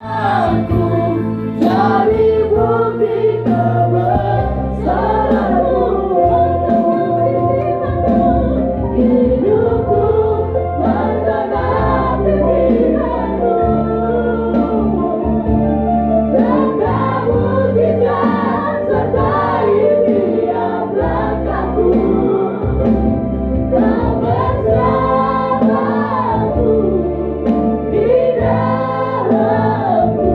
Aku jadi bukti kebesaranmu. Hidupku mengenal firman-Mu. Segala mujizat sertai tiap langkahku. Kau bersamaku di dalamku.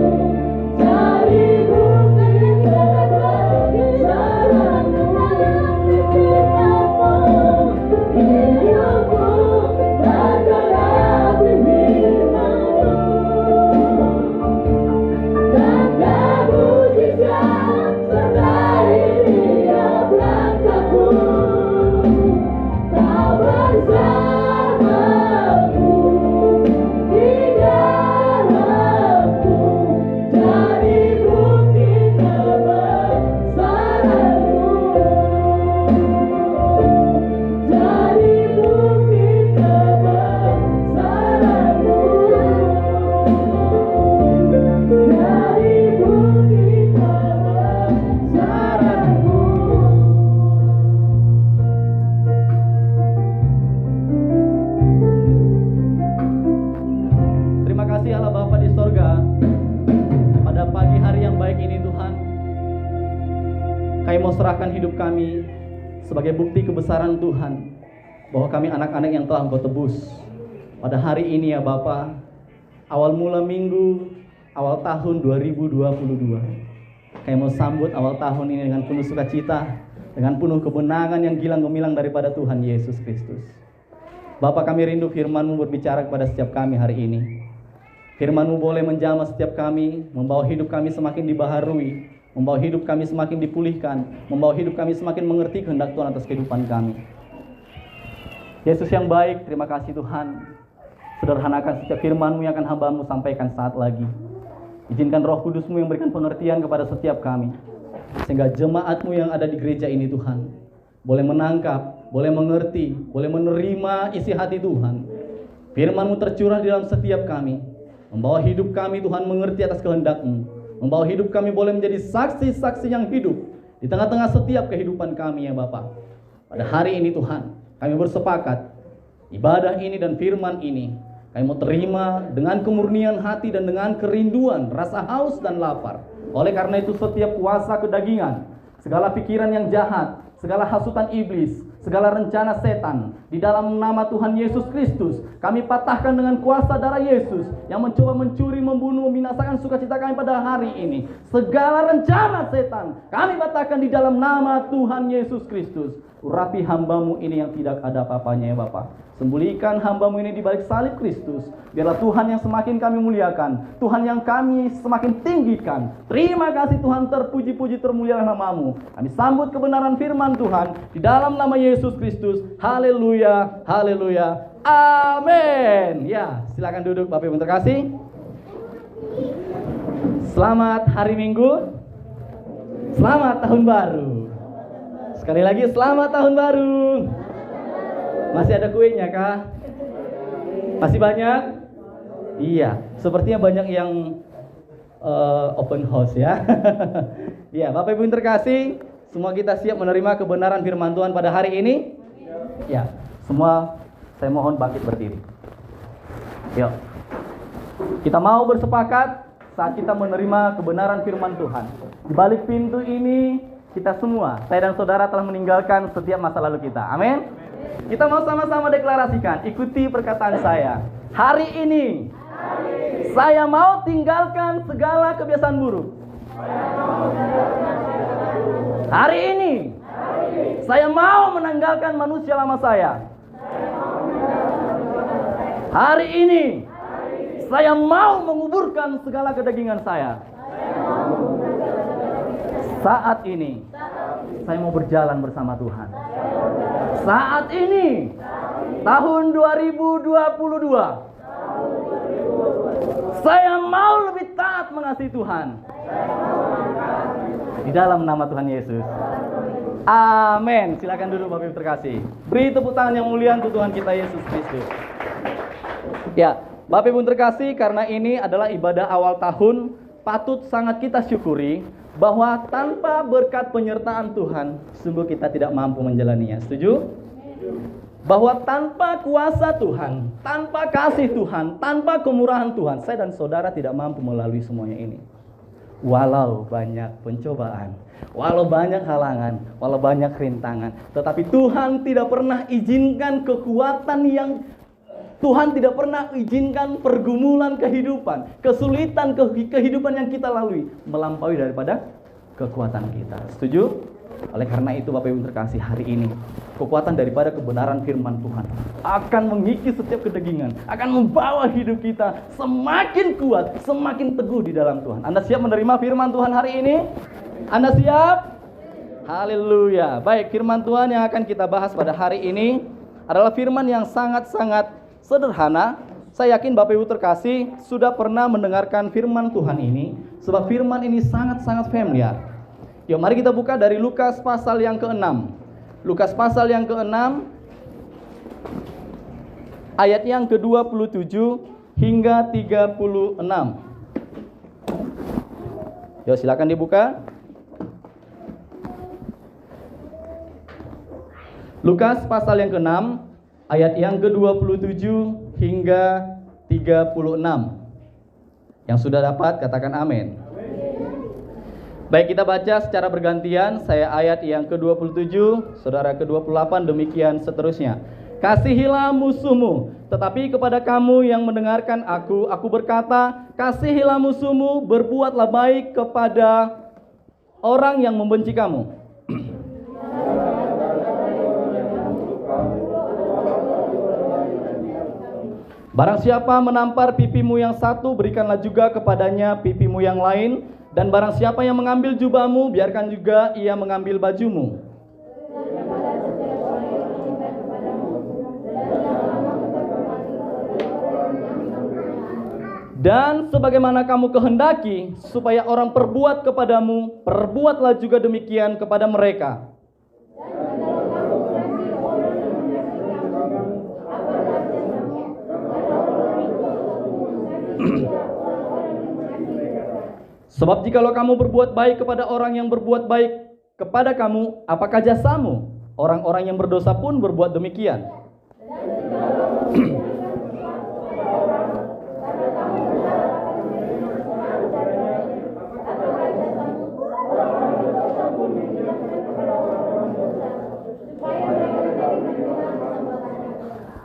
Cari bukti kebesaran-Mu. Hidupku mengenal firman-Mu. Tanda mujizat sertai tiap langkahku. Kau bersamaku di dalamku. Jadi bukti kebesaran-Mu. Jadi bukti kebesaran-Mu. Jadi bukti kebesaran-Mu. Terima kasih Allah Bapa di sorga. Pada pagi hari yang baik ini Tuhan, kami mau serahkan hidup kami sebagai bukti kebesaran Tuhan, bahwa kami anak-anak yang telah Engkau tebus. Pada hari ini ya Bapa, awal mula minggu, awal tahun 2022, kami mau sambut awal tahun ini dengan penuh sukacita, dengan penuh kemenangan yang gilang gemilang daripada Tuhan Yesus Kristus. Bapa, kami rindu firman-Mu berbicara kepada setiap kami hari ini. Firman-Mu boleh menjamah setiap kami, membawa hidup kami semakin dibaharui, membawa hidup kami semakin dipulihkan, membawa hidup kami semakin mengerti kehendak Tuhan atas kehidupan kami. Yesus yang baik, terima kasih Tuhan. Sederhanakan setiap firman-Mu yang akan hamba-Mu sampaikan saat lagi. Izinkan Roh Kudus-Mu yang berikan pengertian kepada setiap kami, sehingga jemaat-Mu yang ada di gereja ini Tuhan boleh menangkap, boleh mengerti, boleh menerima isi hati Tuhan. Firman-Mu tercurah di dalam setiap kami, membawa hidup kami Tuhan mengerti atas kehendak-Mu, membawa hidup kami boleh menjadi saksi-saksi yang hidup di tengah-tengah setiap kehidupan kami ya Bapa. Pada hari ini Tuhan, kami bersepakat ibadah ini dan firman ini kami mau terima dengan kemurnian hati dan dengan kerinduan, rasa haus dan lapar. Oleh karena itu setiap kuasa kedagingan, segala pikiran yang jahat, segala hasutan iblis, segala rencana setan, di dalam nama Tuhan Yesus Kristus, kami patahkan dengan kuasa darah Yesus yang mencoba mencuri, membunuh, membinasakan sukacita kami pada hari ini. Segala rencana setan, kami patahkan di dalam nama Tuhan Yesus Kristus. Urapi hamba-Mu ini yang tidak ada apa-apanya ya Bapa. Sembunyikan hamba-Mu ini di balik salib Kristus. Biarlah Tuhan yang semakin kami muliakan, Tuhan yang kami semakin tinggikan. Terima kasih Tuhan, terpuji-puji termulialah nama-Mu. Kami sambut kebenaran firman Tuhan di dalam nama Yesus Kristus. Haleluya, haleluya, amin. Ya, silakan duduk Bapak Ibu terkasih. Selamat hari Minggu. Selamat tahun baru. Sekali lagi selamat tahun baru. Masih ada kuenya kah? Masih banyak? Iya, sepertinya banyak yang open house ya. Ya, Bapak Ibu yang terkasih, semua kita siap menerima kebenaran firman Tuhan pada hari ini? Ya, semua saya mohon bangkit berdiri. Yuk. Kita mau bersepakat saat kita menerima kebenaran firman Tuhan. Di balik pintu ini kita semua, saya dan saudara telah meninggalkan setiap masa lalu kita. Amin. Kita mau sama-sama deklarasikan, ikuti perkataan saya. Hari ini saya mau tinggalkan segala kebiasaan buruk. Hari ini saya mau menanggalkan manusia lama saya. Hari ini saya mau menguburkan segala kedagingan saya. Saat ini saya mau berjalan bersama Tuhan. Saat ini tahun 2022 saya mau lebih taat mengasihi Tuhan. Di dalam nama Tuhan Yesus. Amin. Silakan duduk Bapak Ibu terkasih. Beri tepuk tangan yang mulia untuk Tuhan kita Yesus Kristus. Ya, Bapak Ibu terkasih, karena ini adalah ibadah awal tahun, patut sangat kita syukuri bahwa tanpa berkat penyertaan Tuhan, sungguh kita tidak mampu menjalaninya. Setuju? Bahwa tanpa kuasa Tuhan, tanpa kasih Tuhan, tanpa kemurahan Tuhan, saya dan saudara tidak mampu melalui semuanya ini. Walau banyak pencobaan, walau banyak halangan, walau banyak rintangan, tetapi Tuhan tidak pernah izinkan kekuatan yang Tuhan tidak pernah izinkan pergumulan kehidupan, kesulitan kehidupan yang kita lalui melampaui daripada kekuatan kita. Setuju? Oleh karena itu Bapak Ibu terkasih, hari ini kekuatan daripada kebenaran firman Tuhan akan mengikis setiap kedegingan, akan membawa hidup kita semakin kuat, semakin teguh di dalam Tuhan. Anda siap menerima firman Tuhan hari ini? Anda siap? Haleluya. Baik, firman Tuhan yang akan kita bahas pada hari ini adalah firman yang sangat-sangat sederhana. Saya yakin Bapak Ibu terkasih sudah pernah mendengarkan firman Tuhan ini, sebab firman ini sangat-sangat familiar. Yuk mari kita buka dari Lukas pasal yang ke-6. Lukas pasal yang ke-6 ayat yang ke-27 hingga 36. Yuk silakan dibuka. Lukas pasal yang ke-6 ayat yang ke-27 hingga 36. Yang sudah dapat katakan amin. Baik, kita baca secara bergantian. Saya ayat yang ke-27, saudara ke-28, demikian seterusnya. Kasihilah musuhmu, tetapi kepada kamu yang mendengarkan aku berkata, kasihilah musuhmu, berbuatlah baik kepada orang yang membenci kamu. Barang siapa menampar pipimu yang satu, berikanlah juga kepadanya pipimu yang lain. Dan barang siapa yang mengambil jubahmu, biarkan juga ia mengambil bajumu. Dan sebagaimana kamu kehendaki supaya orang perbuat kepadamu, perbuatlah juga demikian kepada mereka. Sebab jikalau kamu berbuat baik kepada orang yang berbuat baik kepada kamu, apakah jasamu? Orang-orang yang berdosa pun berbuat demikian.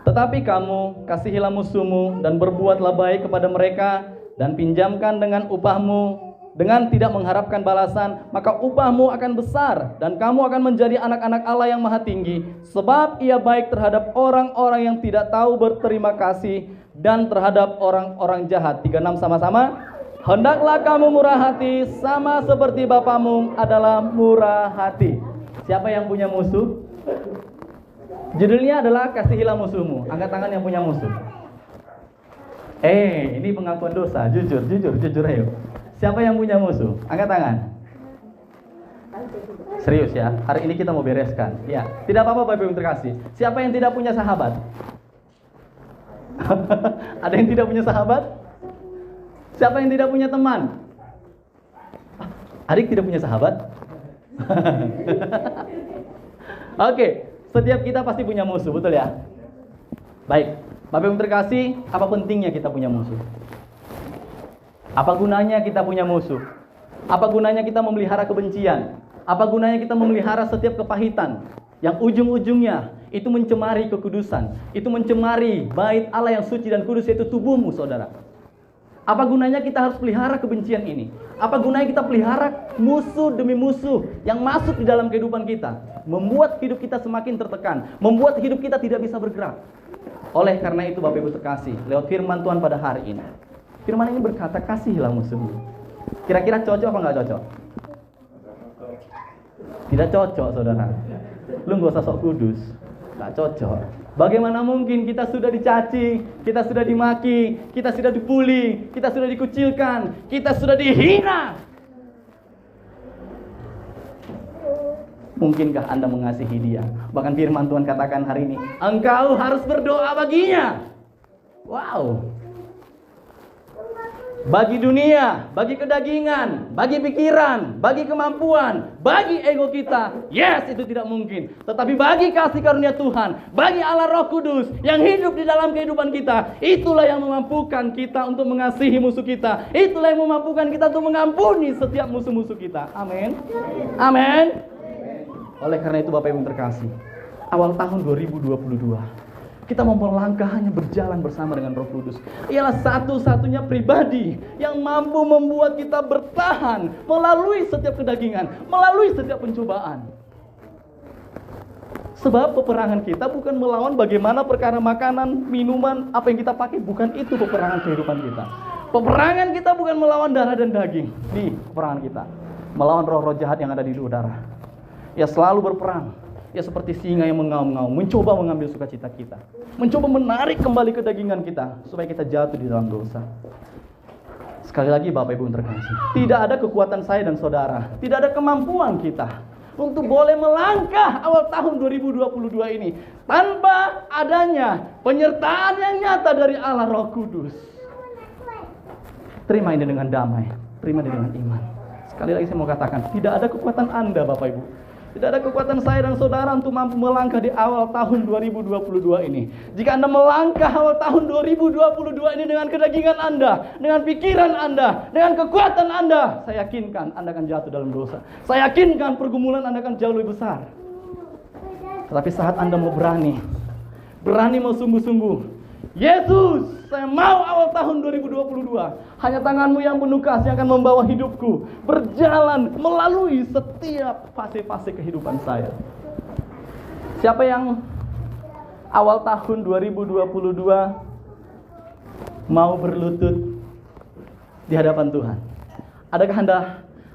Tetapi kamu kasihilah musuhmu dan berbuatlah baik kepada mereka dan pinjamkan dengan upahmu dengan tidak mengharapkan balasan, maka upahmu akan besar dan kamu akan menjadi anak-anak Allah yang maha tinggi, sebab ia baik terhadap orang-orang yang tidak tahu berterima kasih dan terhadap orang-orang jahat. 36 sama-sama. Hendaklah kamu murah hati sama seperti Bapamu adalah murah hati. Siapa yang punya musuh? Judulnya adalah kasihilah musuhmu. Angkat tangan yang punya musuh. Ini pengakuan dosa. Jujur ayo. Siapa yang punya musuh? Angkat tangan. Serius ya, hari ini kita mau bereskan. Ya, tidak apa-apa Bapak Ibu terkasih. Siapa yang tidak punya sahabat? Ada yang tidak punya sahabat? Siapa yang tidak punya teman? Adik tidak punya sahabat? Oke, setiap kita pasti punya musuh, betul ya? Baik, Bapak Ibu terkasih, apa pentingnya kita punya musuh? Apa gunanya kita punya musuh? Apa gunanya kita memelihara kebencian? Apa gunanya kita memelihara setiap kepahitan yang ujung-ujungnya itu mencemari kekudusan, itu mencemari bait Allah yang suci dan kudus, yaitu tubuhmu, saudara? Apa gunanya kita harus pelihara kebencian ini? Apa gunanya kita pelihara musuh demi musuh yang masuk di dalam kehidupan kita, membuat hidup kita semakin tertekan, membuat hidup kita tidak bisa bergerak? Oleh karena itu Bapak Ibu terkasih, lewat firman Tuhan pada hari ini, firman ini berkata, kasihilah musuhmu. Kira-kira cocok apa nggak cocok? Tidak cocok, saudara. Lu nggak usah sok kudus. Nggak cocok. Bagaimana mungkin kita sudah dicaci, kita sudah dimaki, kita sudah dibully, kita sudah dikucilkan, kita sudah dihina. Mungkinkah Anda mengasihi dia? Bahkan firman Tuhan katakan hari ini, engkau harus berdoa baginya. Wow. Bagi dunia, bagi kedagingan, bagi pikiran, bagi kemampuan, bagi ego kita, yes, itu tidak mungkin. Tetapi bagi kasih karunia Tuhan, bagi Allah Roh Kudus yang hidup di dalam kehidupan kita, itulah yang memampukan kita untuk mengasihi musuh kita. Itulah yang memampukan kita untuk mengampuni setiap musuh-musuh kita. Amin. Amin. Oleh karena itu Bapak Ibu terkasih, awal tahun 2022 kita mau melangkah hanya berjalan bersama dengan Roh Kudus. Ialah satu-satunya pribadi yang mampu membuat kita bertahan melalui setiap kedagingan, melalui setiap pencobaan. Sebab peperangan kita bukan melawan bagaimana perkara makanan, minuman, apa yang kita pakai. Bukan itu peperangan kehidupan kita. Peperangan kita bukan melawan darah dan daging. Nih peperangan kita, melawan roh-roh jahat yang ada di udara. Ya selalu berperang. Ya seperti singa yang mengaum-ngaum, mencoba mengambil sukacita kita, mencoba menarik kembali kedagingan kita supaya kita jatuh di dalam dosa. Sekali lagi Bapak Ibu yang terkasih, tidak ada kekuatan saya dan saudara, tidak ada kemampuan kita untuk boleh melangkah awal tahun 2022 ini tanpa adanya penyertaan yang nyata dari Allah Roh Kudus. Terima ini dengan damai, terima ini dengan iman. Sekali lagi saya mau katakan, tidak ada kekuatan Anda Bapak Ibu, tidak ada kekuatan saya dan saudara untuk mampu melangkah di awal tahun 2022 ini. Jika Anda melangkah awal tahun 2022 ini dengan kedagingan Anda, dengan pikiran Anda, dengan kekuatan Anda, saya yakinkan Anda akan jatuh dalam dosa. Saya yakinkan pergumulan Anda akan jauh lebih besar. Tetapi saat Anda mau berani mau sungguh-sungguh, Yesus, saya mau awal tahun 2022 hanya tangan-Mu yang penuh kasih akan membawa hidupku berjalan melalui setiap fase-fase kehidupan saya. Siapa yang awal tahun 2022 mau berlutut di hadapan Tuhan?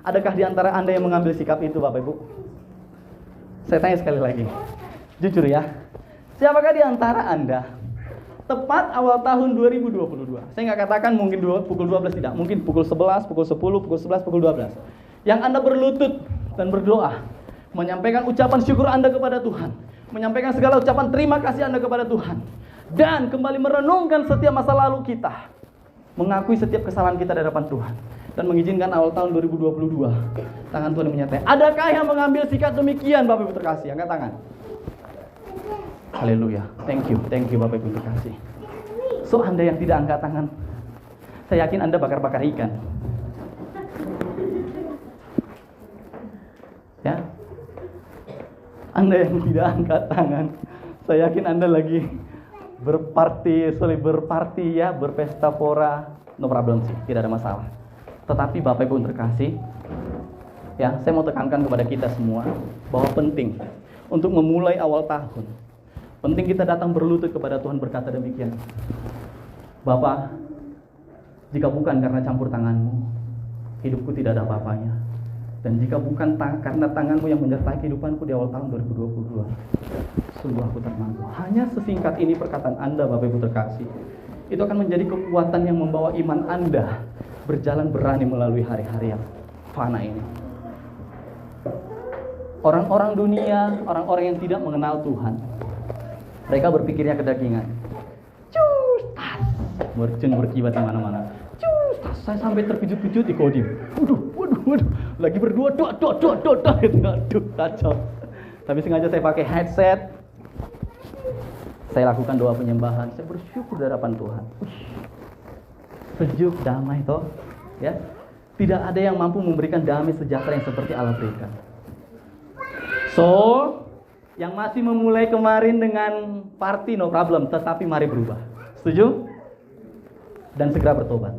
Adakah di antara Anda yang mengambil sikap itu Bapak Ibu? Saya tanya sekali lagi, jujur ya, siapakah di antara Anda tepat awal tahun 2022. Saya nggak katakan mungkin pukul 12 tidak. Mungkin pukul 11, pukul 10, pukul 11, pukul 12. Yang Anda berlutut dan berdoa. Menyampaikan ucapan syukur Anda kepada Tuhan. Menyampaikan segala ucapan terima kasih Anda kepada Tuhan. Dan kembali merenungkan setiap masa lalu kita. Mengakui setiap kesalahan kita di hadapan Tuhan. Dan mengizinkan awal tahun 2022. Tangan Tuhan yang menyertai. Adakah yang mengambil sikap demikian Bapak Ibu terkasih? Angkat tangan. Haleluya. Thank you Bapak Ibu terkasih. So Anda yang tidak angkat tangan, saya yakin Anda bakar-bakar ikan. Ya. Anda yang tidak angkat tangan, saya yakin Anda lagi berparti ya, berpesta pora. No problem sih, tidak ada masalah. Tetapi Bapak Ibu terkasih, ya, saya mau tekankan kepada kita semua bahwa penting untuk memulai awal tahun. Penting kita datang berlutut kepada Tuhan berkata demikian. Bapa, jika bukan karena campur tangan-Mu, hidupku tidak ada apa-apanya. Dan jika bukan karena tangan-Mu yang menyertai kehidupanku di awal tahun 2022, sungguh aku termangu. Hanya sesingkat ini perkataan Anda Bapak Ibu terkasih, itu akan menjadi kekuatan yang membawa iman Anda berjalan berani melalui hari-hari yang fana ini. Orang-orang dunia, orang-orang yang tidak mengenal Tuhan, mereka berpikirnya kedagingan. Cus, tas, mercun berkibat di mana-mana. Cus, tas, saya sampai terkejut-kejut di kodim. Waduh, lagi berdua, gitu. Aduh, kacau. Tapi sengaja saya pakai headset. Saya lakukan doa penyembahan. Saya bersyukur di hadapan Tuhan. Sejuk, damai toh, ya. Tidak ada yang mampu memberikan damai sejahtera yang seperti Allah berikan. So, yang masih memulai kemarin dengan party no problem, tetapi mari berubah. Setuju? Dan segera bertobat.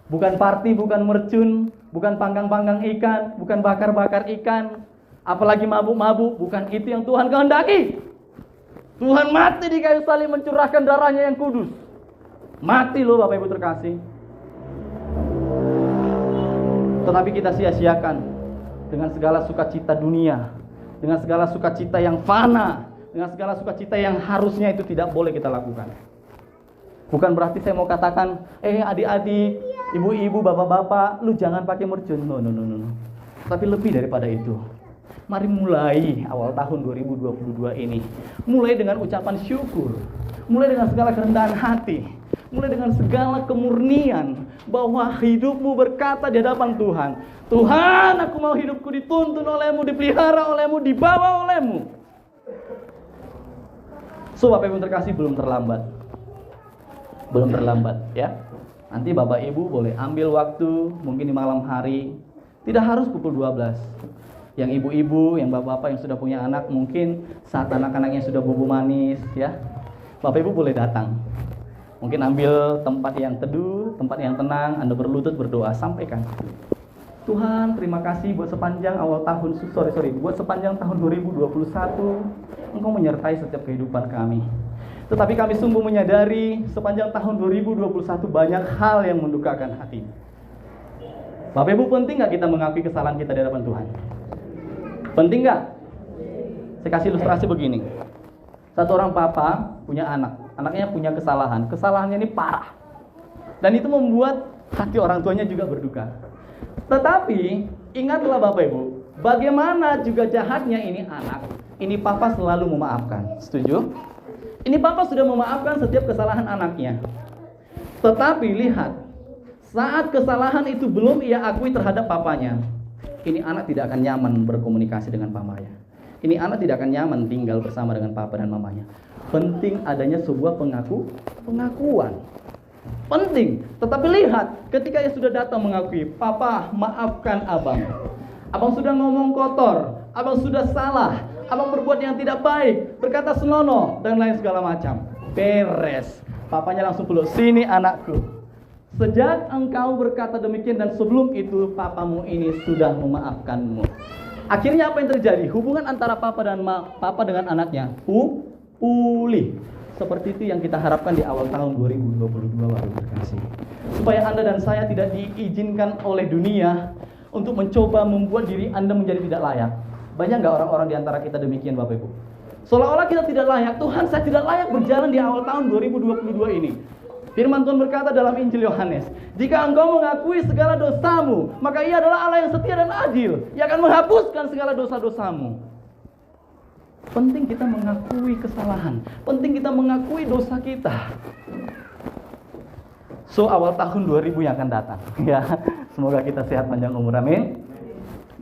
Bukan party, bukan mercun, bukan panggang-panggang ikan, bukan bakar-bakar ikan, apalagi mabuk-mabuk, bukan itu yang Tuhan kehendaki. Tuhan mati di kayu salib mencurahkan darahnya yang kudus. Mati loh Bapak Ibu terkasih. Tetapi kita sia-siakan dengan segala sukacita dunia, dengan segala sukacita yang fana, dengan segala sukacita yang harusnya itu tidak boleh kita lakukan. Bukan berarti saya mau katakan, adik-adik, ibu-ibu, bapak-bapak, lu jangan pakai mercun. No. Tapi lebih daripada itu. Mari mulai awal tahun 2022 ini. Mulai dengan ucapan syukur. Mulai dengan segala kerendahan hati. Mulai dengan segala kemurnian. bahwa hidupmu berkata di hadapan Tuhan, Tuhan, aku mau hidupku dituntun olehmu, dipelihara olehmu, dibawa olehmu. So, Bapak Ibu terkasih, belum terlambat. Belum terlambat ya. Nanti Bapak Ibu boleh ambil waktu, mungkin di malam hari. Tidak harus pukul 12. Yang ibu-ibu, yang bapak-bapak yang sudah punya anak, mungkin saat anak-anaknya sudah bobo manis ya, Bapak Ibu boleh datang. Mungkin ambil tempat yang teduh, tempat yang tenang, Anda berlutut berdoa, sampaikan, Tuhan, terima kasih buat sepanjang awal tahun, buat sepanjang tahun 2021, Engkau menyertai setiap kehidupan kami. Tetapi kami sungguh menyadari sepanjang tahun 2021 banyak hal yang mendukakan hati. Bapak Ibu, penting gak kita mengakui kesalahan kita di hadapan Tuhan? Penting gak? Saya kasih ilustrasi begini. Satu orang papa punya anak, anaknya punya kesalahan. Kesalahannya ini parah. Dan itu membuat hati orang tuanya juga berduka. Tetapi ingatlah Bapak Ibu, bagaimana juga jahatnya ini anak, ini papa selalu memaafkan. Setuju? Ini papa sudah memaafkan setiap kesalahan anaknya. Tetapi lihat, saat kesalahan itu belum ia akui terhadap papanya, ini anak tidak akan nyaman berkomunikasi dengan papanya. Ini anak tidak akan nyaman tinggal bersama dengan papa dan mamanya. Penting adanya sebuah pengakuan. Penting. Tetapi lihat, ketika ia sudah datang mengakui, Papa, maafkan abang. Abang sudah ngomong kotor, abang sudah salah, abang berbuat yang tidak baik, berkata senonoh, dan lain segala macam. Beres. Papanya langsung peluk, sini anakku. Sejak engkau berkata demikian dan sebelum itu papamu ini sudah memaafkanmu. Akhirnya apa yang terjadi? Hubungan antara papa dengan anaknya pulih. Seperti itu yang kita harapkan di awal tahun 2022 Bapak Ibu terkasih. Supaya Anda dan saya tidak diizinkan oleh dunia untuk mencoba membuat diri Anda menjadi tidak layak. Banyak nggak orang-orang di antara kita demikian Bapak Ibu? Seolah-olah kita tidak layak. Tuhan, saya tidak layak berjalan di awal tahun 2022 ini. Firman Tuhan berkata dalam Injil Yohanes, jika engkau mengakui segala dosamu, maka Ia adalah Allah yang setia dan adil. Ia akan menghapuskan segala dosa-dosamu. Penting kita mengakui kesalahan. Penting kita mengakui dosa kita. So, awal tahun 2000 yang akan datang. Ya, semoga kita sehat panjang umur. Amin.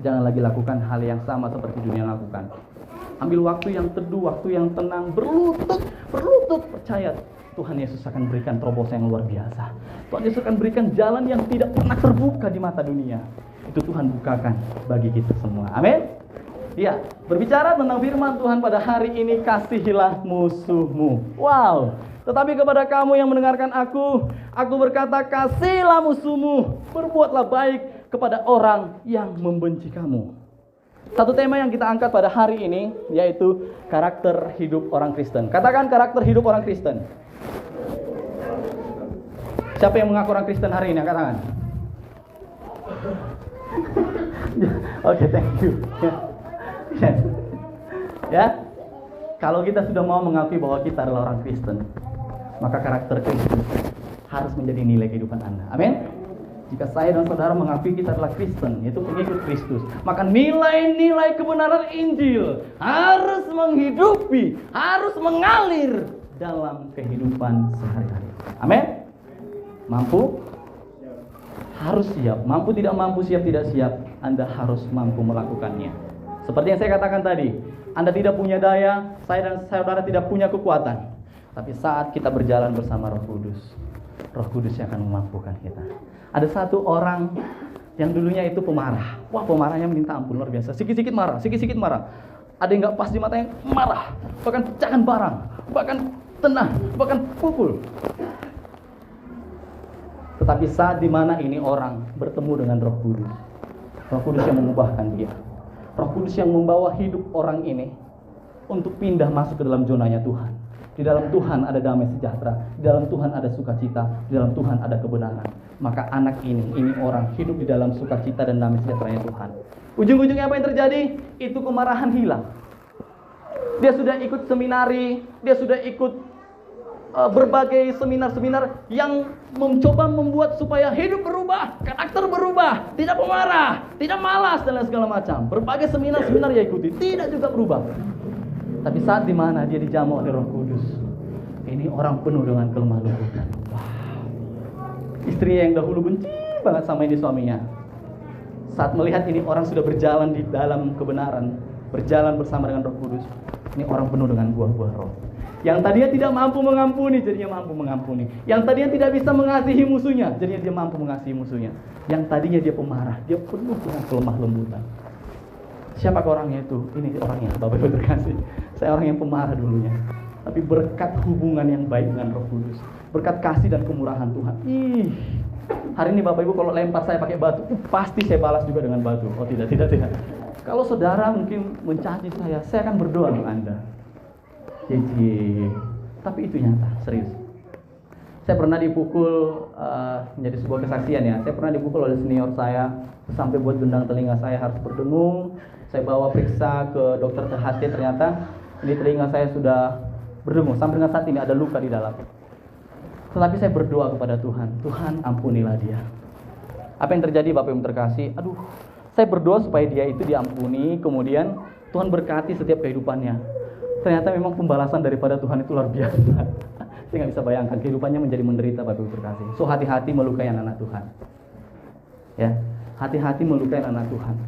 Jangan lagi lakukan hal yang sama seperti dunia lakukan. Ambil waktu yang teduh, waktu yang tenang, berlutut, percaya. Tuhan Yesus akan berikan terobosan yang luar biasa. Tuhan Yesus akan berikan jalan yang tidak pernah terbuka di mata dunia. Itu Tuhan bukakan bagi kita semua. Amin. Ya, berbicara tentang firman Tuhan pada hari ini, kasihilah musuhmu. Wow. Tetapi kepada kamu yang mendengarkan aku berkata, kasihilah musuhmu, berbuatlah baik kepada orang yang membenci kamu. Satu tema yang kita angkat pada hari ini yaitu karakter hidup orang Kristen. Katakan karakter hidup orang Kristen. Siapa yang mengaku orang Kristen hari ini? Angkat tangan. Oke, thank you. Yes. Ya, kalau kita sudah mau mengakui bahwa kita adalah orang Kristen, maka karakter Kristus harus menjadi nilai kehidupan Anda. Amin. Jika saya dan saudara mengakui kita adalah Kristen, yaitu pengikut Kristus, maka nilai-nilai kebenaran Injil harus menghidupi, harus mengalir dalam kehidupan sehari-hari. Amin. Mampu? Harus siap. Mampu tidak mampu, siap tidak siap, Anda harus mampu melakukannya. Seperti yang saya katakan tadi, Anda tidak punya daya, saya dan saudara tidak punya kekuatan. Tapi saat kita berjalan bersama Roh Kudus yang akan memampukan kita. Ada satu orang yang dulunya itu pemarah. Wah, pemarahnya minta ampun, luar biasa. Sikit-sikit marah. Ada yang gak pas di matanya, marah. Bahkan pecahkan barang, bahkan tenang, bahkan pukul. Tetapi saat dimana ini orang bertemu dengan Roh Kudus yang mengubahkan dia, Roh Kudus yang membawa hidup orang ini untuk pindah masuk ke dalam zonanya Tuhan. Di dalam Tuhan ada damai sejahtera, di dalam Tuhan ada sukacita, di dalam Tuhan ada kebenaran. Maka anak ini orang hidup di dalam sukacita dan damai sejahteranya Tuhan. Ujung-ujungnya apa yang terjadi? Itu kemarahan hilang. Dia sudah ikut seminari, dia sudah ikut berbagai seminar-seminar yang mencoba membuat supaya hidup berubah, karakter berubah, tidak pemarah, tidak malas dan lain segala macam. Berbagai seminar-seminar dia ikuti, tidak juga berubah. Tapi saat dimana dia dijamu oleh Roh Kudus, ini orang penuh dengan kelemah lembutan. Wow. Istrinya yang dahulu benci banget sama ini suaminya, saat melihat ini orang sudah berjalan di dalam kebenaran, berjalan bersama dengan Roh Kudus, ini orang penuh dengan buah-buah roh. Yang tadinya tidak mampu mengampuni, jadinya mampu mengampuni. Yang tadinya tidak bisa mengasihi musuhnya, jadinya dia mampu mengasihi musuhnya. Yang tadinya dia pemarah, dia penuh dengan kelemah lembutan. Siapa orangnya itu? Ini orangnya, Bapak Ibu terkasih. Saya orang yang pemarah dulunya, tapi berkat hubungan yang baik dengan Roh Kudus, berkat kasih dan kemurahan Tuhan. Hari ini Bapak Ibu kalau lempar saya pakai batu, pasti saya balas juga dengan batu. Oh tidak. Kalau saudara mungkin mencaci saya akan berdoa untuk Anda. Tapi itu nyata, serius. Saya pernah dipukul, menjadi sebuah kesaksian ya. Saya pernah dipukul oleh senior saya, sampai buat gendang telinga saya harus berdengung. Saya bawa periksa ke dokter THT, ternyata ini telinga saya sudah berdengung. Sampai dengan saat ini ada luka di dalam. Tetapi saya berdoa kepada Tuhan, Tuhan ampunilah dia. Apa yang terjadi Bapak Ibu terkasih? Saya berdoa supaya dia itu diampuni, kemudian Tuhan berkati setiap kehidupannya. Ternyata memang pembalasan daripada Tuhan itu luar biasa. Saya nggak bisa bayangkan kehidupannya menjadi menderita Bapak Ibu terkasih. So hati-hati melukai anak Tuhan. Ya, hati-hati melukai anak Tuhan.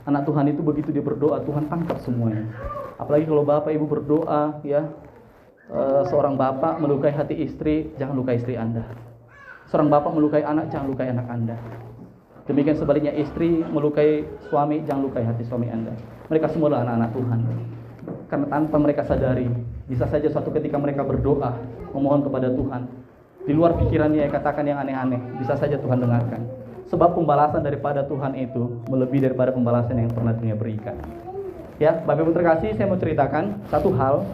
Anak Tuhan itu begitu dia berdoa, Tuhan tangkap semuanya. Apalagi kalau Bapak Ibu berdoa, ya, seorang bapak melukai hati istri, jangan lukai istri Anda. Seorang bapak melukai anak, jangan lukai anak Anda. Demikian sebaliknya istri melukai suami, jangan lukai hati suami Anda. Mereka semua adalah anak-anak Tuhan. Karena tanpa mereka sadari, bisa saja suatu ketika mereka berdoa, memohon kepada Tuhan, di luar pikirannya katakan yang aneh-aneh, bisa saja Tuhan dengarkan. Sebab pembalasan daripada Tuhan itu melebihi daripada pembalasan yang pernah dunia berikan. Ya, Bapak Ibu terkasih, saya mau ceritakan satu hal,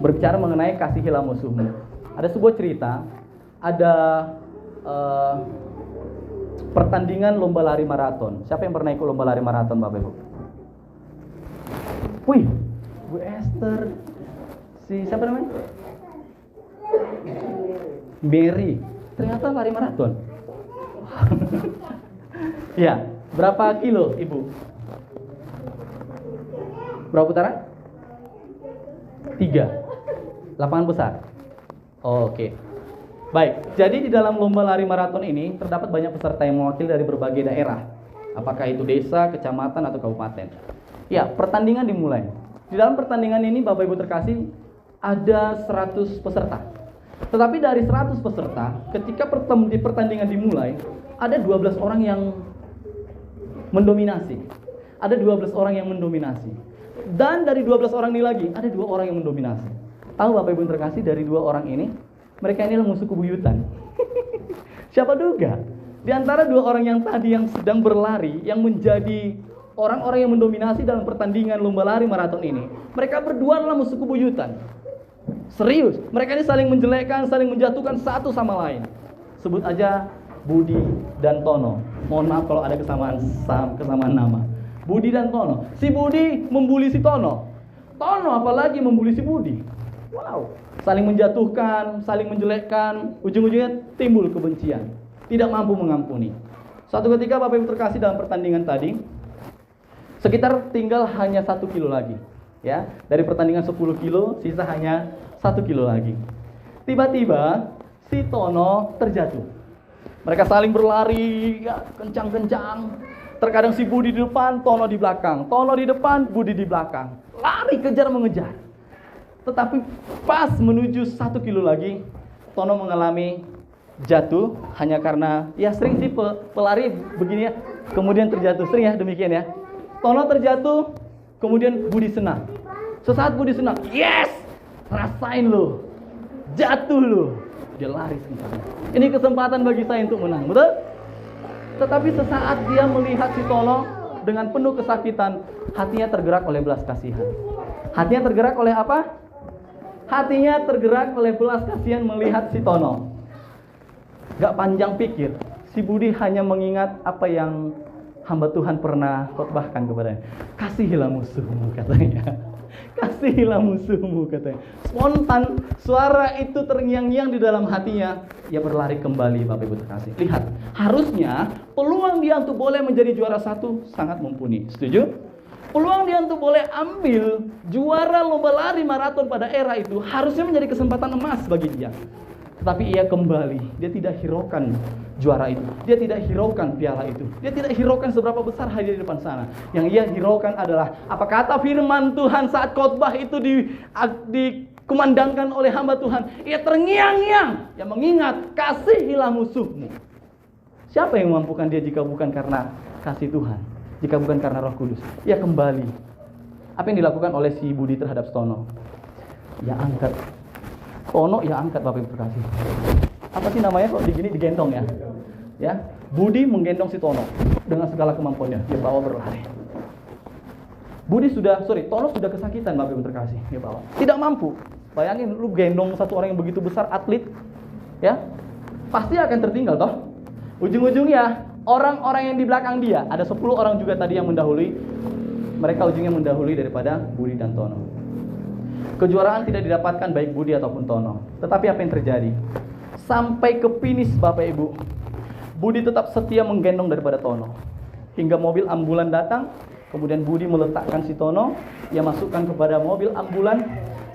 berbicara mengenai kasihilah musuhmu. Ada sebuah cerita, ada pertandingan lomba lari maraton. Siapa yang pernah ikut lomba lari maraton, Bapak Ibu? Wih, Bu Esther, siapa namanya? Mary, ternyata lari maraton. Ya, berapa kilo Ibu? Berapa putaran? 3. Lapangan besar. Oke. Baik, jadi di dalam lomba lari maraton ini terdapat banyak peserta yang mewakili dari berbagai daerah. Apakah itu desa, kecamatan, atau kabupaten. Ya, pertandingan dimulai. Di dalam pertandingan ini Bapak Ibu terkasih ada 100 peserta. Tetapi dari 100 peserta, ketika pertandingan dimulai, ada 12 orang yang mendominasi. Ada 12 orang yang mendominasi. Dan dari 12 orang ini lagi, ada 2 orang yang mendominasi. Tahu Bapak Ibu terkasih, dari 2 orang ini, mereka inilah musuh bebuyutan. Siapa duga? Di antara 2 orang yang tadi yang sedang berlari, yang menjadi orang-orang yang mendominasi dalam pertandingan lomba lari maraton ini, mereka berdua adalah musuh bebuyutan. Serius, mereka ini saling menjelekkan, saling menjatuhkan satu sama lain. Sebut aja Budi dan Tono. Mohon maaf kalau ada kesamaan nama. Budi dan Tono. Si Budi membuli si Tono. Tono apalagi membuli si Budi. Wow, saling menjatuhkan, saling menjelekkan, ujung-ujungnya timbul kebencian. Tidak mampu mengampuni. Suatu ketika Bapak Ibu terkasih dalam pertandingan tadi, sekitar tinggal hanya 1 kilo lagi. Ya, dari pertandingan 10 kilo, sisa hanya 1 kilo lagi. Tiba-tiba si Tono terjatuh. Mereka saling berlari, ya, kencang-kencang. Terkadang si Budi di depan, Tono di belakang. Tono di depan, Budi di belakang. Lari kejar mengejar. Tetapi pas menuju 1 kilo lagi, Tono mengalami jatuh hanya karena, ya sering sih pelari begini ya, kemudian terjatuh, sering ya demikian ya. Tono terjatuh, kemudian Budi senang. Sesaat Budi senang, yes, rasain lo, jatuh lo, dia lari sebentar. Ini kesempatan bagi saya untuk menang, betul? Tetapi sesaat dia melihat si Tono dengan penuh kesakitan, hatinya tergerak oleh belas kasihan. Hatinya tergerak oleh apa? Hatinya tergerak oleh belas kasihan melihat si Tono. Gak panjang pikir, si Budi hanya mengingat apa yang hamba Tuhan pernah khotbahkan kepadanya. Kasihilah musuhmu, katanya. Kasihilah musuhmu, katanya. Spontan suara itu terngiang-ngiang di dalam hatinya. Ia berlari kembali, Bapak Ibu terkasih. Lihat, harusnya peluang dia untuk boleh menjadi juara 1 sangat mumpuni. Setuju? Peluang dia untuk boleh ambil juara lomba lari maraton pada era itu harusnya menjadi kesempatan emas bagi dia. Tetapi ia kembali. Dia tidak hiraukan juara itu. Dia tidak hiraukan piala itu. Dia tidak hiraukan seberapa besar hadiah di depan sana. Yang ia hiraukan adalah apa kata firman Tuhan saat khotbah itu dikumandangkan oleh hamba Tuhan. Ia terngiang-ngiang yang mengingat, kasihilah musuhmu. Siapa yang memampukan dia jika bukan karena kasih Tuhan? Jika bukan karena Roh Kudus? Ia kembali. Apa yang dilakukan oleh si Budi terhadap Stono? Ya angkat. Tono ya angkat, Bapak Ibu terkasih. Apa sih namanya kok digendong ya? Ya, Budi menggendong si Tono dengan segala kemampuannya. Dia bawa berlari. Tono sudah kesakitan, Bapak Ibu terkasih. Dia bawa. Tidak mampu. Bayangin lu gendong satu orang yang begitu besar, atlet, ya, pasti akan tertinggal toh. Ujung-ujungnya orang-orang yang di belakang dia, ada 10 orang juga tadi yang mendahului. Mereka ujungnya mendahului daripada Budi dan Tono. Kejuaraan tidak didapatkan baik Budi ataupun Tono. Tetapi apa yang terjadi? Sampai ke finish, Bapak Ibu, Budi tetap setia menggendong daripada Tono. Hingga mobil ambulan datang, kemudian Budi meletakkan si Tono, ia masukkan kepada mobil ambulan,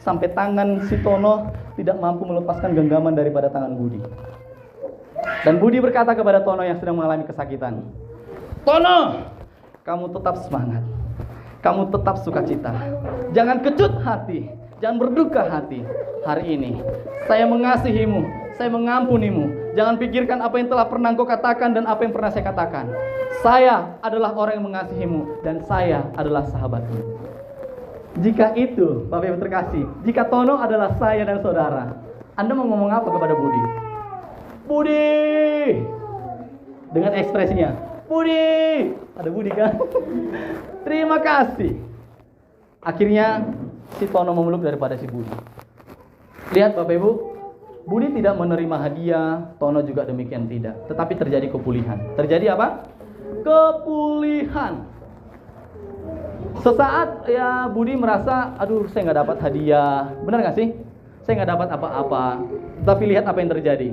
sampai tangan si Tono tidak mampu melepaskan genggaman daripada tangan Budi. Dan Budi berkata kepada Tono yang sedang mengalami kesakitan, "Tono, kamu tetap semangat. Kamu tetap sukacita. Jangan kecut hati. Jangan berduka hati. Hari ini saya mengasihimu, saya mengampunimu. Jangan pikirkan apa yang telah pernah kau katakan dan apa yang pernah saya katakan. Saya adalah orang yang mengasihimu dan saya adalah sahabatmu." Jika itu, Bapak Ibu terkasih, jika Tono adalah saya dan saudara, Anda mau ngomong apa kepada Budi? Budi! Dengan ekspresinya, Budi! Ada Budi kan? Terima kasih. Akhirnya si Tono memeluk daripada si Budi. Lihat Bapak Ibu, Budi tidak menerima hadiah, Tono juga demikian tidak. Tetapi terjadi kepulihan. Terjadi apa? Kepulihan. Sesaat ya Budi merasa, aduh saya nggak dapat hadiah. Benar nggak sih? Saya nggak dapat apa-apa. Tapi lihat apa yang terjadi.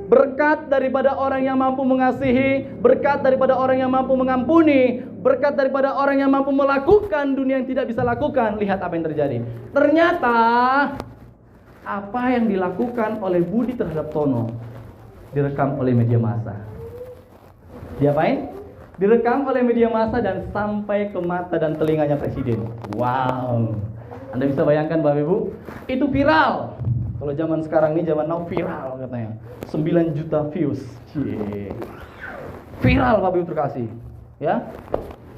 Berkat daripada orang yang mampu mengasihi, berkat daripada orang yang mampu mengampuni, berkat daripada orang yang mampu melakukan dunia yang tidak bisa lakukan. Lihat apa yang terjadi. Ternyata apa yang dilakukan oleh Budi terhadap Tono direkam oleh media massa. Diapain? Direkam oleh media massa dan sampai ke mata dan telinganya presiden. Wow. Anda bisa bayangkan Bapak Ibu, itu viral. Kalau zaman sekarang ini, zaman now viral katanya. 9 juta views. Cie. Viral Bapak Ibu terkasih. Ya.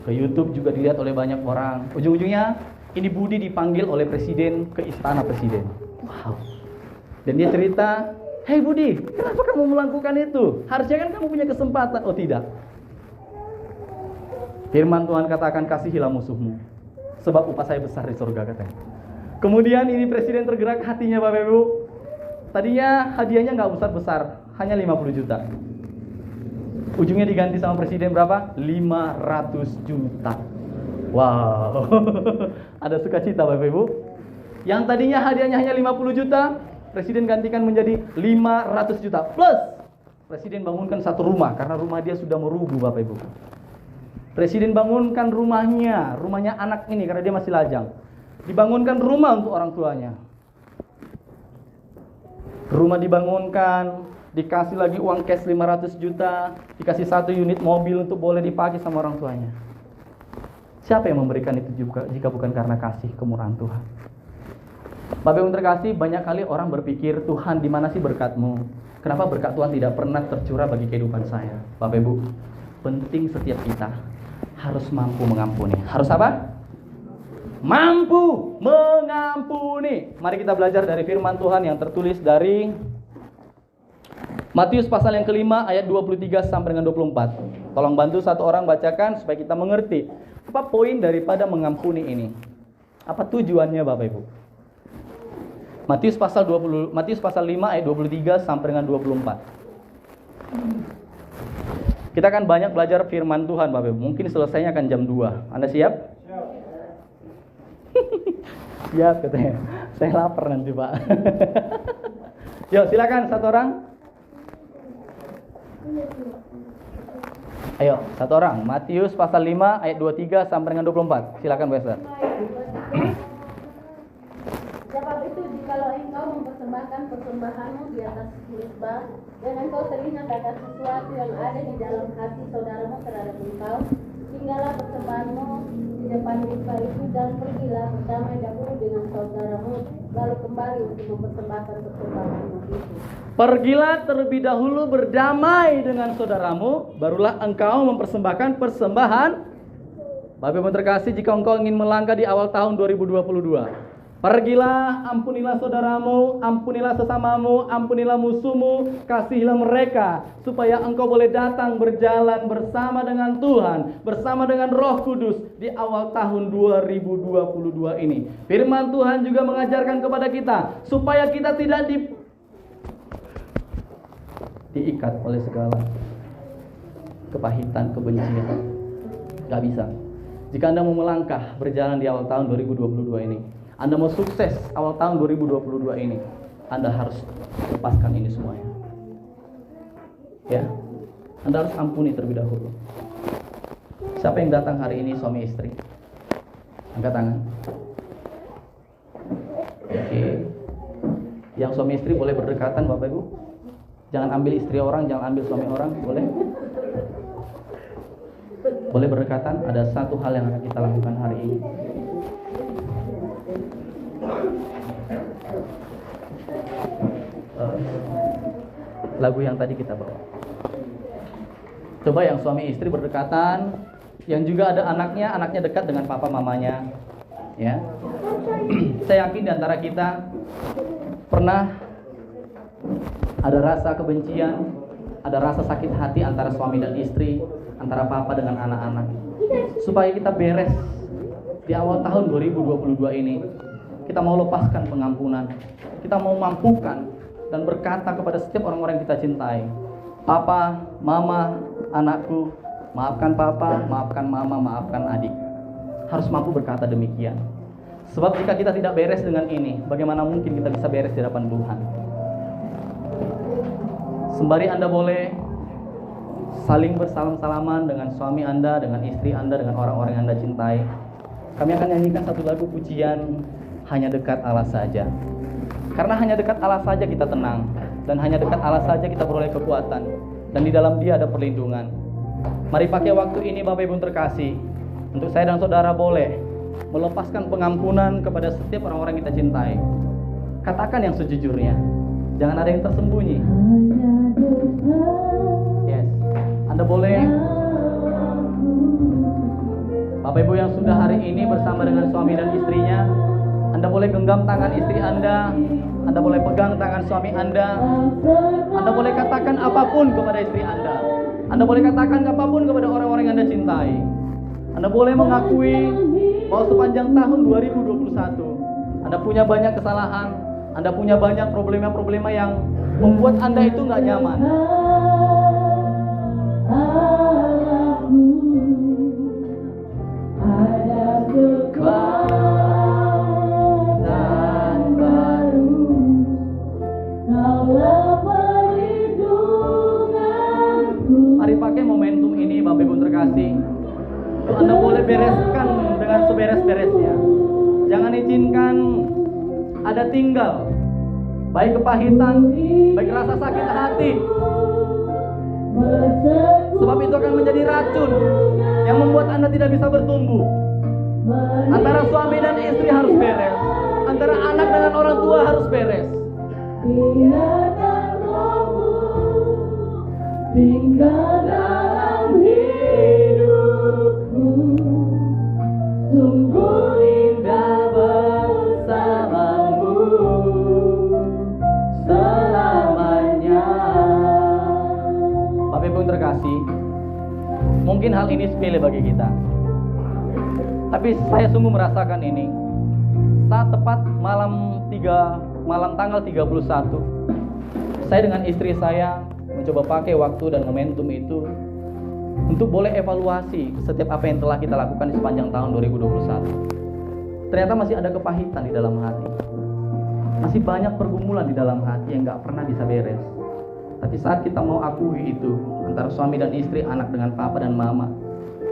Ke YouTube juga dilihat oleh banyak orang. Ujung-ujungnya ini Budi dipanggil oleh presiden ke istana presiden. Wow. Dan dia cerita, "Hei Budi, kenapa kamu melakukan itu? Harusnya kan kamu punya kesempatan." Oh tidak. Firman Tuhan katakan, "Kasihilah musuhmu, sebab upah saya besar di surga," katanya. Kemudian ini presiden tergerak hatinya Bapak Ibu. Tadinya hadiahnya nggak besar-besar, hanya 50 juta. Ujungnya diganti sama presiden berapa? 500 juta. Wow. Ada sukacita Bapak Ibu. Yang tadinya hadiahnya hanya 50 juta, presiden gantikan menjadi 500 juta. Plus, presiden bangunkan satu rumah, karena rumah dia sudah merubuh Bapak Ibu. Presiden bangunkan rumahnya anak ini karena dia masih lajang. Dibangunkan rumah untuk orang tuanya. Rumah dibangunkan, dikasih lagi uang cash 500 juta, dikasih 1 unit mobil untuk boleh dipakai sama orang tuanya. Siapa yang memberikan itu juga jika bukan karena kasih kemurahan Tuhan? Bapak Ibu terkasih, banyak kali orang berpikir, "Tuhan, di mana sih berkat-Mu? Kenapa berkat Tuhan tidak pernah tercurah bagi kehidupan saya?" Bapak Ibu, penting setiap kita harus mampu mengampuni. Harus apa? Mampu mengampuni. Mari kita belajar dari firman Tuhan yang tertulis dari Matius pasal yang kelima ayat 23 sampai dengan 24. Tolong bantu satu orang bacakan supaya kita mengerti apa poin daripada mengampuni ini. Apa tujuannya Bapak Ibu? Matius pasal 5 ayat 23 sampai dengan 24. Kita akan banyak belajar firman Tuhan Bapak Ibu. Mungkin selesainya akan jam 2. Anda siap? Siap katanya. Saya lapar nanti Pak. Yuk silakan satu orang. Ayo satu orang. Matius pasal 5 ayat 23 sampai dengan 24. Silakan Pastor. Sebab itu jikalau engkau mempersembahkan mempersembahkan persembahanmu di atas mezbah, dan engkau teringat akan sesuatu yang ada di dalam hati saudaramu terhadap engkau, tinggallah persembahanmu di depan mezbah itu dan pergilah berdamai dahulu dengan saudaramu, lalu kembali untuk mempersembahkan persembahanmu itu. Pergilah terlebih dahulu berdamai dengan saudaramu, barulah engkau mempersembahkan persembahan. Bapak Ibu terkasih, jika engkau ingin melangkah di awal tahun 2022, pergilah, ampunilah saudaramu, ampunilah sesamamu, ampunilah musuhmu, kasihilah mereka, supaya engkau boleh datang berjalan bersama dengan Tuhan, bersama dengan Roh Kudus di awal tahun 2022 ini. Firman Tuhan juga mengajarkan kepada kita, supaya kita tidak diikat oleh segala kepahitan, kebencian. Gak bisa. Jika Anda mau melangkah berjalan di awal tahun 2022 ini, Anda mau sukses awal tahun 2022 ini, Anda harus lepaskan ini semuanya. Ya, Anda harus ampuni terlebih dahulu. Siapa yang datang hari ini suami istri? Angkat tangan. Oke. Yang suami istri boleh berdekatan, Bapak Ibu. Jangan ambil istri orang, jangan ambil suami orang, boleh? Boleh berdekatan. Ada satu hal yang akan kita lakukan hari ini. Lagu yang tadi kita bawa. Coba yang suami istri berdekatan, yang juga ada anaknya dekat dengan papa mamanya. Ya. Saya yakin di antara kita pernah ada rasa kebencian, ada rasa sakit hati antara suami dan istri, antara papa dengan anak-anak. Supaya kita beres di awal tahun 2022 ini, kita mau lepaskan pengampunan, kita mau mampukan dan berkata kepada setiap orang-orang yang kita cintai, papa, mama, anakku, maafkan papa, maafkan mama, maafkan adik. Harus mampu berkata demikian. Sebab jika kita tidak beres dengan ini, bagaimana mungkin kita bisa beres di hadapan Tuhan? Sembari Anda boleh saling bersalam-salaman dengan suami Anda, dengan istri Anda, dengan orang-orang yang Anda cintai, kami akan nyanyikan satu lagu pujian, Hanya Dekat Allah Saja. Karena hanya dekat Allah saja kita tenang, dan hanya dekat Allah saja kita beroleh kekuatan, dan di dalam Dia ada perlindungan. Mari pakai waktu ini Bapak Ibu terkasih, untuk saya dan saudara boleh melepaskan pengampunan kepada setiap orang-orang yang kita cintai. Katakan yang sejujurnya, jangan ada yang tersembunyi. Yes, Anda boleh. Bapak Ibu yang sudah hari ini bersama dengan suami dan istrinya, Anda boleh genggam tangan istri Anda boleh pegang tangan suami Anda boleh katakan apapun kepada istri Anda boleh katakan apapun kepada orang-orang yang Anda cintai. Anda boleh mengakui bahwa sepanjang tahun 2021 Anda punya banyak kesalahan, Anda punya banyak problema-problema yang membuat Anda itu nggak nyaman. Ada kekuatan baru, Kaulah perlindunganku. Mari pakai momentum ini Bapak Ibu terkasih, Anda boleh bereskan dengan seberes-beresnya. Jangan izinkan ada tinggal baik kepahitan, baik rasa sakit hati, sebab itu akan menjadi racun yang membuat Anda tidak bisa bertumbuh. Antara suami dan istri harus beres, antara anak dengan orang tua harus beres. Biarkan Rohmu tinggal dalam hidupku, sungguh indah bersamamu selamanya. Bapak Ibu yang terkasih, mungkin hal ini sepele bagi kita, tapi saya sungguh merasakan ini. Saat tepat malam tanggal 31, saya dengan istri saya mencoba pakai waktu dan momentum itu untuk boleh evaluasi setiap apa yang telah kita lakukan di sepanjang tahun 2021. Ternyata masih ada kepahitan di dalam hati, masih banyak pergumulan di dalam hati yang gak pernah bisa beres. Tapi saat kita mau akui itu, antara suami dan istri, anak dengan papa dan mama,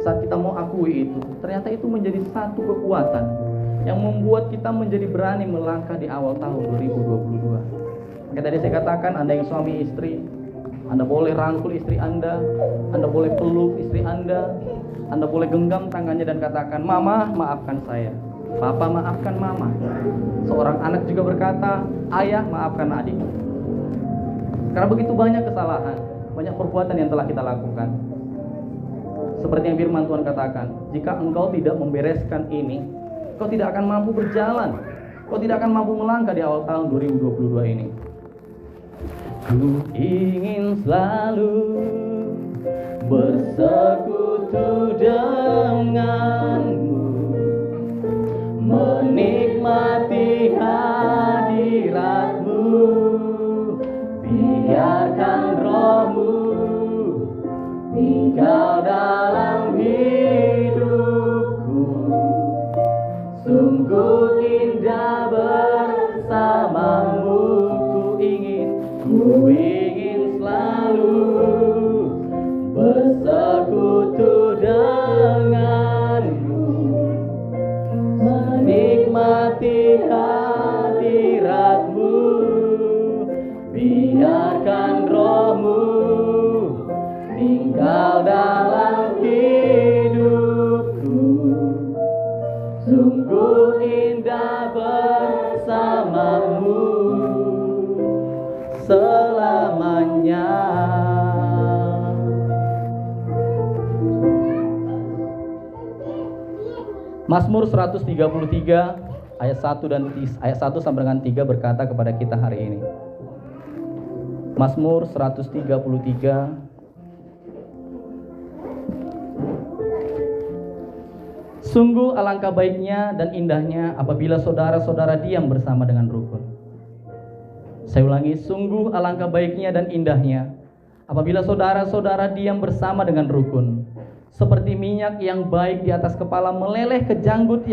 saat kita mau akui itu, ternyata itu menjadi satu kekuatan yang membuat kita menjadi berani melangkah di awal tahun 2022. Maka tadi saya katakan, Anda yang suami istri, Anda boleh rangkul istri Anda boleh peluk istri Anda boleh genggam tangannya dan katakan, Mama, maafkan saya. Papa, maafkan Mama. Seorang anak juga berkata, Ayah, maafkan adik. Karena begitu banyak kesalahan, banyak perbuatan yang telah kita lakukan. Seperti yang firman Tuhan katakan, jika engkau tidak membereskan ini, kau tidak akan mampu berjalan. Kau tidak akan mampu melangkah di awal tahun 2022 ini. Ku ingin selalu bersekutu denganmu, menikmati hadiratmu, biarkan rohmu tinggal dalam hidupku. Sungguh indah bersamamu. Ku ingin selalu bersekutu denganmu, menikmati hadiratmu, biarkan rohmu tinggal dalam hidupku. Sungguh indah bersamamu selamanya. Mazmur 133 ayat 1 sampai dengan 3 berkata kepada kita hari ini. Mazmur 133 Sungguh alangkah baiknya dan indahnya apabila saudara-saudara diam bersama dengan rukun. Saya ulangi, sungguh alangkah baiknya dan indahnya apabila saudara-saudara diam bersama dengan rukun. Seperti minyak yang baik di atas kepala meleleh ke janggut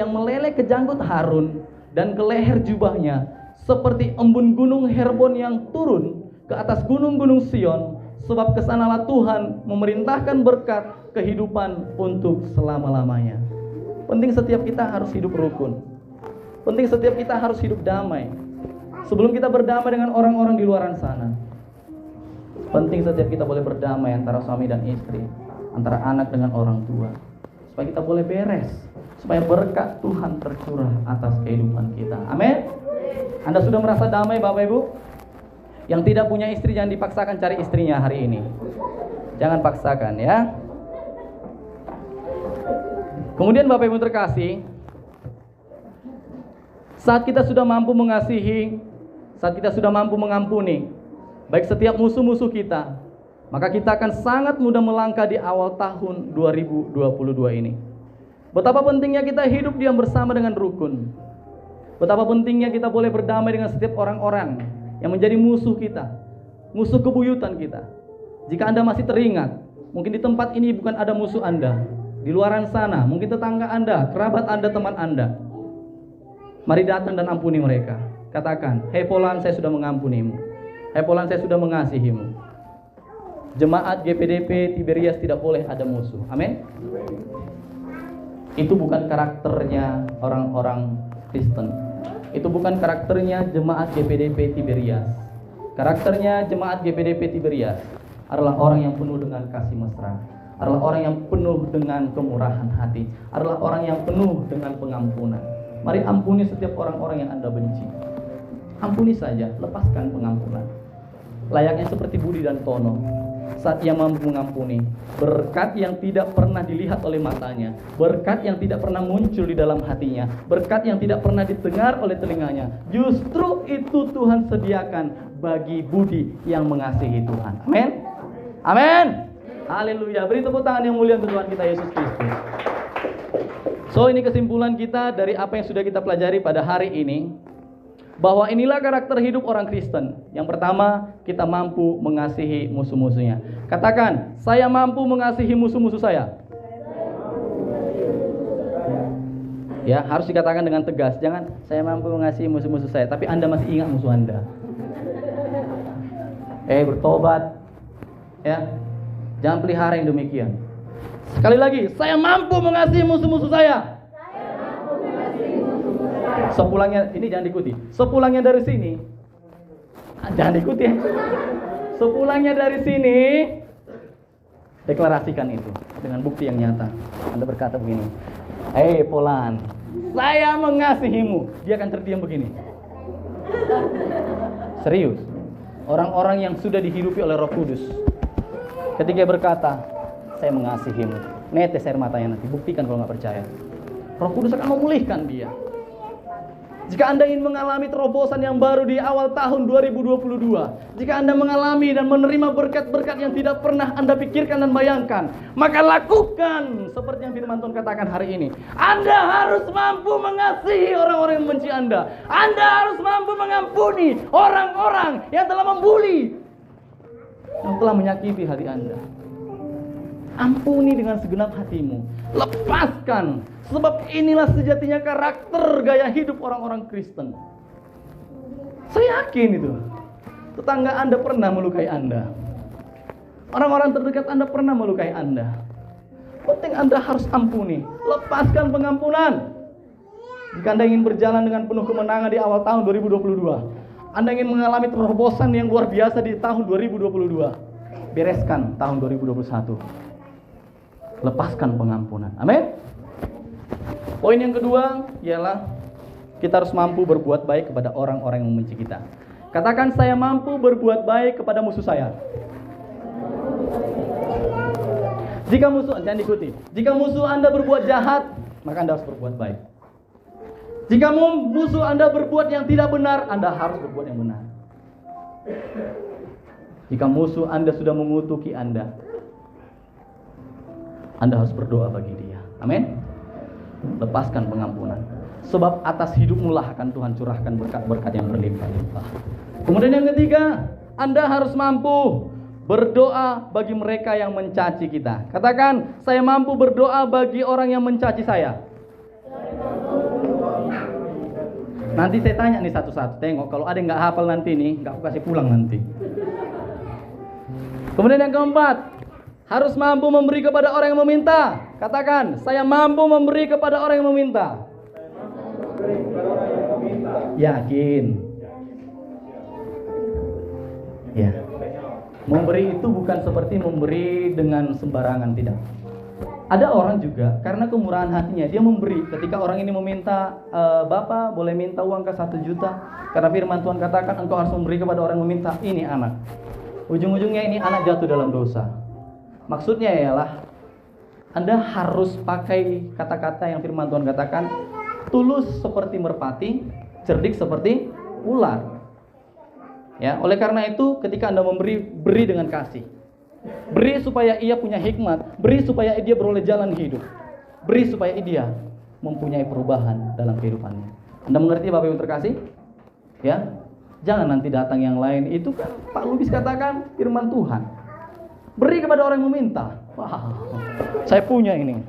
Harun dan ke leher jubahnya, seperti embun gunung Hermon yang turun ke atas gunung-gunung Sion, sebab kesanalah Tuhan memerintahkan berkat kehidupan untuk selama-lamanya. Penting setiap kita harus hidup rukun. Penting setiap kita harus hidup damai. Sebelum kita berdamai dengan orang-orang di luaran sana, penting setiap kita boleh berdamai antara suami dan istri, antara anak dengan orang tua, supaya kita boleh beres, supaya berkat Tuhan tercurah atas kehidupan kita. Amin. Anda sudah merasa damai Bapak Ibu? Yang tidak punya istri jangan dipaksakan cari istrinya hari ini. Jangan paksakan ya. Kemudian Bapak Ibu terkasih, saat kita sudah mampu mengasihi, saat kita sudah mampu mengampuni baik setiap musuh-musuh kita, maka kita akan sangat mudah melangkah di awal tahun 2022 ini. Betapa pentingnya kita hidup diam bersama dengan rukun. Betapa pentingnya kita boleh berdamai dengan setiap orang-orang yang menjadi musuh kita, musuh kebuyutan kita. Jika Anda masih teringat, mungkin di tempat ini bukan ada musuh Anda. Di luaran sana, mungkin tetangga Anda, kerabat Anda, teman Anda. Mari datang dan ampuni mereka. Katakan, hei Polan, saya sudah mengampunimu. Hei Polan, saya sudah mengasihimu. Jemaat GPDP Tiberias tidak boleh ada musuh. Amin. Itu bukan karakternya orang-orang Kristen. Itu bukan karakternya jemaat GPDP Tiberias. Karakternya jemaat GPDP Tiberias adalah orang yang penuh dengan kasih mesra, adalah orang yang penuh dengan kemurahan hati, adalah orang yang penuh dengan pengampunan. Mari ampuni setiap orang-orang yang Anda benci. Ampuni saja, lepaskan pengampunan. Layaknya seperti Budi dan Tono, saat ia mampu mengampuni, berkat yang tidak pernah dilihat oleh matanya, berkat yang tidak pernah muncul di dalam hatinya, berkat yang tidak pernah didengar oleh telinganya, justru itu Tuhan sediakan bagi Budi yang mengasihi Tuhan. Amin. Amin. Haleluya. Beri tepuk tangan yang mulia untuk Tuhan kita Yesus Kristus. So, ini kesimpulan kita dari apa yang sudah kita pelajari pada hari ini, bahwa inilah karakter hidup orang Kristen. Yang pertama, kita mampu mengasihi musuh-musuhnya. Katakan, saya mampu mengasihi musuh-musuh saya. Ya, harus dikatakan dengan tegas. Jangan, saya mampu mengasihi musuh-musuh saya, tapi Anda masih ingat musuh Anda. Bertobat. Ya, jangan pelihara yang demikian. Sekali lagi, saya mampu mengasihi musuh-musuh saya. Sepulangnya, ini jangan diikuti. Sepulangnya dari sini, Jangan ikuti ya. Sepulangnya dari sini, deklarasikan itu dengan bukti yang nyata. Anda berkata begini, "Hei Polan, saya mengasihimu." Dia akan terdiam begini. Serius. Orang-orang yang sudah dihidupi oleh Roh Kudus, ketika berkata, "Saya mengasihimu," netes air matanya nanti. Buktikan kalau nggak percaya. Roh Kudus akan memulihkan dia. Jika Anda ingin mengalami terobosan yang baru di awal tahun 2022, jika Anda mengalami dan menerima berkat-berkat yang tidak pernah Anda pikirkan dan bayangkan, maka lakukan seperti yang firman Tuhan katakan hari ini. Anda harus mampu mengasihi orang-orang yang membenci Anda. Anda harus mampu mengampuni orang-orang yang telah membuli, yang telah menyakiti hati Anda. Ampuni dengan segenap hatimu. Lepaskan. Sebab inilah sejatinya karakter gaya hidup orang-orang Kristen. Saya yakin itu. Tetangga Anda pernah melukai Anda. Orang-orang terdekat Anda pernah melukai Anda. Penting Anda harus ampuni. Lepaskan pengampunan. Jika Anda ingin berjalan dengan penuh kemenangan di awal tahun 2022, Anda ingin mengalami terobosan yang luar biasa di tahun 2022, bereskan tahun 2021. Lepaskan pengampunan. Amin. Poin yang kedua ialah kita harus mampu berbuat baik kepada orang-orang yang membenci kita. Katakan, saya mampu berbuat baik kepada musuh saya. Jika musuh, jangan ikuti. Jika musuh Anda berbuat jahat, maka Anda harus berbuat baik. Jika musuh Anda berbuat yang tidak benar, Anda harus berbuat yang benar. Jika musuh Anda sudah mengutuki Anda harus berdoa bagi dia. Amin. Lepaskan pengampunan. Sebab atas hidupmu lah akan Tuhan curahkan berkat-berkat yang berlimpah-limpah. Kemudian yang ketiga, Anda harus mampu berdoa bagi mereka yang mencaci kita. Katakan, saya mampu berdoa bagi orang yang mencaci saya. Nanti saya tanya nih satu-satu. Tengok, kalau ada yang gak hafal nanti nih, gak aku kasih pulang nanti. Kemudian yang keempat, harus mampu memberi kepada orang yang meminta. Katakan, saya mampu memberi kepada orang yang meminta. Yakin? Ya. Memberi itu bukan seperti memberi dengan sembarangan, tidak. Ada orang juga karena kemurahan hatinya dia memberi. Ketika orang ini meminta, Bapak boleh minta uang ke 1 juta, karena firman Tuhan katakan engkau harus memberi kepada orang yang meminta. Ini anak. Ujung-ujungnya ini anak jatuh dalam dosa. Maksudnya ialah Anda harus pakai kata-kata yang firman Tuhan katakan, tulus seperti merpati, cerdik seperti ular. Ya, oleh karena itu ketika Anda memberi, beri dengan kasih. Beri supaya ia punya hikmat, beri supaya dia beroleh jalan hidup. Beri supaya dia mempunyai perubahan dalam kehidupannya. Anda mengerti Bapak Ibu terkasih? Ya. Jangan nanti datang yang lain. Itu kan Pak Lubis katakan firman Tuhan. Beri kepada orang yang meminta. Wah, saya punya ini.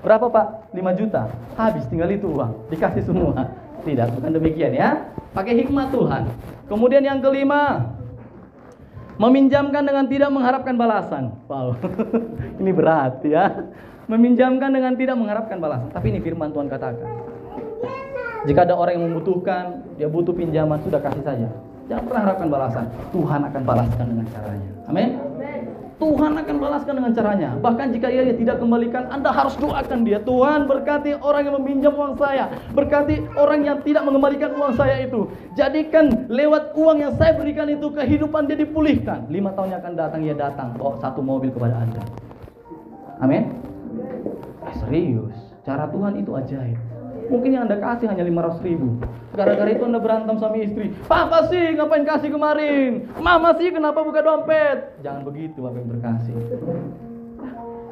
Berapa Pak? 5 juta. Habis, tinggal itu uang. Dikasih semua. Tidak, bukan demikian ya. Pakai hikmat Tuhan. Kemudian yang kelima, meminjamkan dengan tidak mengharapkan balasan. Wow, ini berat ya. Meminjamkan dengan tidak mengharapkan balasan. Tapi ini firman Tuhan katakan. Jika ada orang yang membutuhkan, dia butuh pinjaman, sudah kasih saja. Jangan pernah harapkan balasan. Tuhan akan balaskan dengan caranya. Amin. Tuhan akan balaskan dengan caranya. Bahkan jika ia tidak kembalikan, Anda harus doakan dia. Tuhan berkati orang yang meminjam uang saya. Berkati orang yang tidak mengembalikan uang saya itu. Jadikan lewat uang yang saya berikan itu kehidupan dia dipulihkan. 5 tahun yang akan datang, ia datang bawa 1 mobil kepada Anda. Amin. Serius. Cara Tuhan itu ajaib. Mungkin yang Anda kasih hanya 500.000. Gara-gara itu Anda berantem sama istri. Papa sih ngapain kasih kemarin? Mama sih kenapa buka dompet? Jangan begitu Bapak yang berkasih.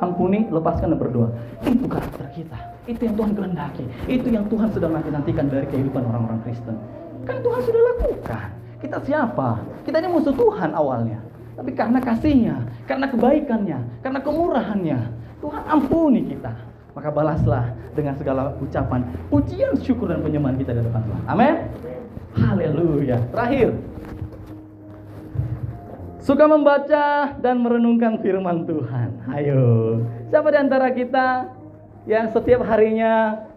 Ampuni, lepaskan dan berdoa. Itu karakter kita. Itu yang Tuhan kehendaki. Itu yang Tuhan sedang nanti-nantikan dari kehidupan orang-orang Kristen. Kan Tuhan sudah lakukan. Kita siapa? Kita ini musuh Tuhan awalnya. Tapi karena kasihnya, karena kebaikannya, karena kemurahannya, Tuhan ampuni kita. Maka balaslah dengan segala ucapan pujian, syukur dan penyembahan kita di depan Tuhan. Amin. Haleluya. Terakhir, suka membaca dan merenungkan firman Tuhan. Ayo, siapa di antara kita yang setiap harinya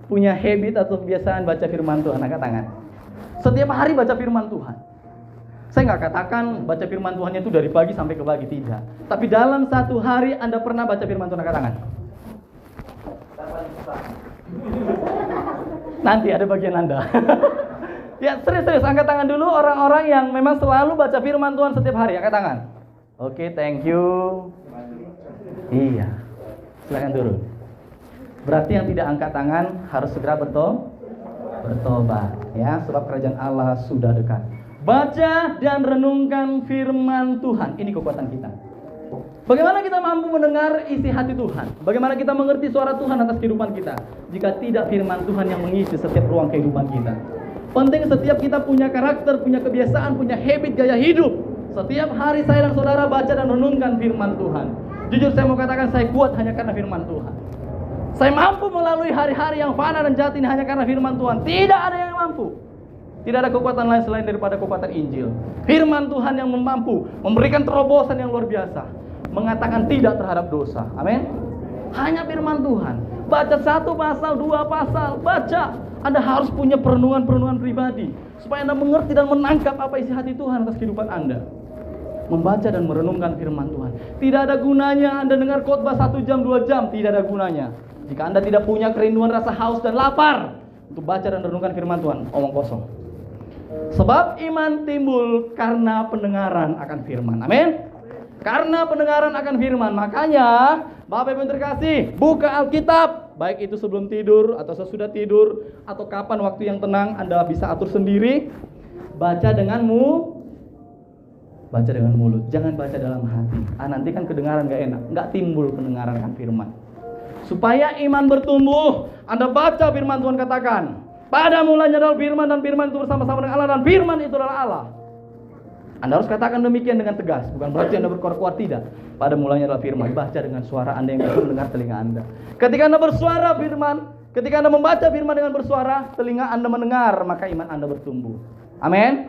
punya habit atau kebiasaan baca firman Tuhan? Angkat tangan. Setiap hari baca firman Tuhan. Saya nggak katakan baca firman Tuhannya itu dari pagi sampai ke pagi, tidak. Tapi dalam satu hari Anda pernah baca firman Tuhan, angkat tangan. Nanti ada bagian Anda. Ya, serius, angkat tangan dulu orang-orang yang memang selalu baca firman Tuhan setiap hari, angkat tangan. Oke, thank you. Iya, silakan turun. Berarti yang tidak angkat tangan harus segera bertobat, ya, sebab kerajaan Allah sudah dekat. Baca dan renungkan firman Tuhan, ini kekuatan kita. Bagaimana kita mampu mendengar isi hati Tuhan? Bagaimana kita mengerti suara Tuhan atas kehidupan kita jika tidak firman Tuhan yang mengisi setiap ruang kehidupan kita? Penting setiap kita punya karakter, punya kebiasaan, punya habit, gaya hidup. Setiap hari saya dan saudara baca dan renungkan firman Tuhan. Jujur saya mau katakan saya kuat hanya karena firman Tuhan. Saya mampu melalui hari-hari yang fana dan jahat ini hanya karena firman Tuhan. Tidak ada yang mampu. Tidak ada kekuatan lain selain daripada kekuatan Injil. Firman Tuhan yang mampu memberikan terobosan yang luar biasa, mengatakan tidak terhadap dosa. Amin. Hanya firman Tuhan. Baca 1 pasal, 2 pasal, baca. Anda harus punya perenungan pribadi supaya Anda mengerti dan menangkap apa isi hati Tuhan atas kehidupan Anda. Membaca dan merenungkan firman Tuhan. Tidak ada gunanya Anda dengar khotbah 1 jam, 2 jam. Tidak ada gunanya jika Anda tidak punya kerinduan, rasa haus dan lapar untuk baca dan renungkan firman Tuhan. Omong kosong. Sebab iman timbul karena pendengaran akan firman. Amin. Karena pendengaran akan firman. Makanya Bapak Ibu terkasih, buka Alkitab. Baik itu sebelum tidur atau sesudah tidur, atau kapan waktu yang tenang Anda bisa atur sendiri. Baca dengan mulut, jangan baca dalam hati. Nanti kan kedengaran gak enak, gak timbul pendengaran akan firman. Supaya iman bertumbuh, Anda baca firman Tuhan, katakan, pada mulanya adalah firman, dan firman itu bersama-sama dengan Allah, dan firman itu adalah Allah. Anda harus katakan demikian dengan tegas, bukan berarti Anda berkuar-kuar, tidak. Pada mulanya adalah firman, baca dengan suara Anda yang bisa mendengar telinga Anda. Ketika Anda bersuara firman, ketika Anda membaca firman dengan bersuara, telinga Anda mendengar, maka iman Anda bertumbuh. Amin.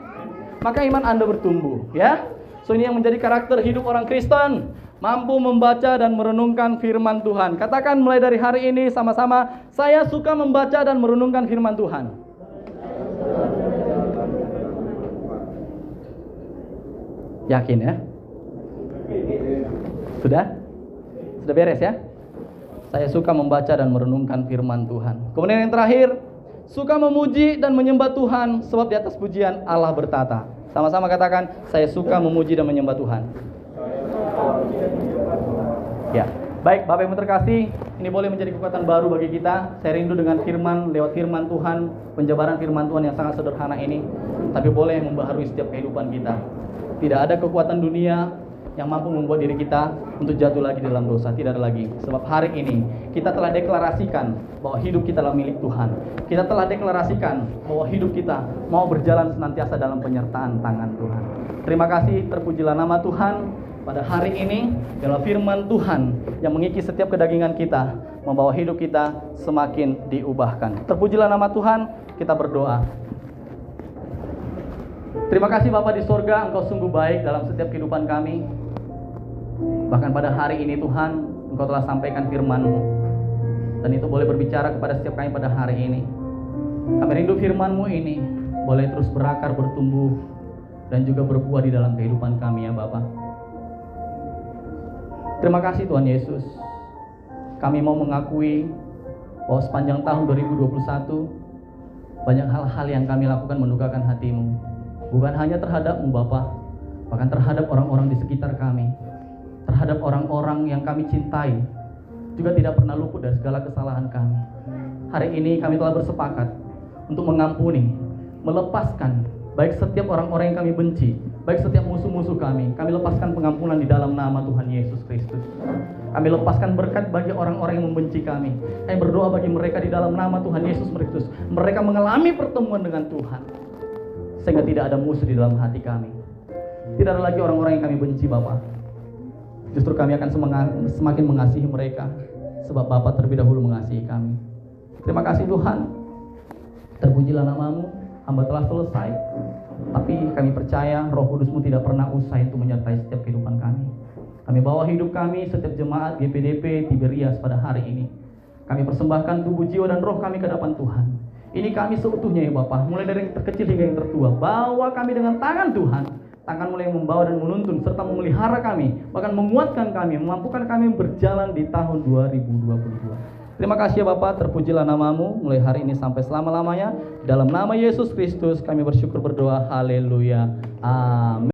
Maka iman Anda bertumbuh, ya. So ini yang menjadi karakter hidup orang Kristen, mampu membaca dan merenungkan firman Tuhan. Katakan mulai dari hari ini sama-sama, saya suka membaca dan merenungkan firman Tuhan. Yakin ya? Sudah beres ya? Saya suka membaca dan merenungkan firman Tuhan. Kemudian yang terakhir, suka memuji dan menyembah Tuhan, sebab di atas pujian Allah bertata. Sama-sama katakan, saya suka memuji dan menyembah Tuhan. Ya, baik Bapak Ibu terkasih, ini boleh menjadi kekuatan baru bagi kita. Saya rindu dengan firman, lewat firman Tuhan, penjabaran firman Tuhan yang sangat sederhana ini, tapi boleh membaharui setiap kehidupan kita. Tidak ada kekuatan dunia yang mampu membuat diri kita untuk jatuh lagi dalam dosa. Tidak ada lagi. Sebab hari ini kita telah deklarasikan bahwa hidup kita adalah milik Tuhan. Kita telah deklarasikan bahwa hidup kita mau berjalan senantiasa dalam penyertaan tangan Tuhan. Terima kasih, terpujilah nama Tuhan. Pada hari ini adalah firman Tuhan yang mengikis setiap kedagingan kita, membawa hidup kita semakin diubahkan. Terpujilah nama Tuhan. Kita berdoa. Terima kasih Bapa di sorga, Engkau sungguh baik dalam setiap kehidupan kami. Bahkan pada hari ini Tuhan, Engkau telah sampaikan firman-Mu, dan itu boleh berbicara kepada setiap kami pada hari ini. Kami rindu firman-Mu ini boleh terus berakar, bertumbuh, dan juga berbuah di dalam kehidupan kami ya Bapa. Terima kasih Tuhan Yesus. Kami mau mengakui bahwa sepanjang tahun 2021 banyak hal-hal yang kami lakukan mendukakan hati-Mu. Bukan hanya terhadap-Mu Bapa, bahkan terhadap orang-orang di sekitar kami, terhadap orang-orang yang kami cintai, juga tidak pernah luput dari segala kesalahan kami. Hari ini kami telah bersepakat untuk mengampuni, melepaskan baik setiap orang-orang yang kami benci, baik setiap musuh-musuh kami. Kami lepaskan pengampunan di dalam nama Tuhan Yesus Kristus. Kami lepaskan berkat bagi orang-orang yang membenci kami. Kami berdoa bagi mereka di dalam nama Tuhan Yesus Kristus. Mereka mengalami pertemuan dengan Tuhan, sehingga tidak ada musuh di dalam hati kami. Tidak ada lagi orang-orang yang kami benci Bapa. Justru kami akan semakin mengasihi mereka, sebab Bapa terlebih dahulu mengasihi kami. Terima kasih Tuhan. Terpujilah nama-Mu. Hamba telah selesai, tapi kami percaya Roh Kudus-Mu tidak pernah usai untuk menyertai setiap kehidupan kami. Kami bawa hidup kami, setiap jemaat GPDP Tiberias pada hari ini. Kami persembahkan tubuh, jiwa, dan roh kami ke hadapan Tuhan. Ini kami seutuhnya ya Bapa, mulai dari yang terkecil hingga yang tertua. Bawa kami dengan tangan Tuhan, Tangan-Mu yang membawa dan menuntun serta memelihara kami, bahkan menguatkan kami, memampukan kami berjalan di tahun 2022. Terima kasih ya Bapak, terpujilah nama-Mu mulai hari ini sampai selama-lamanya. Dalam nama Yesus Kristus kami bersyukur berdoa, haleluya, amin.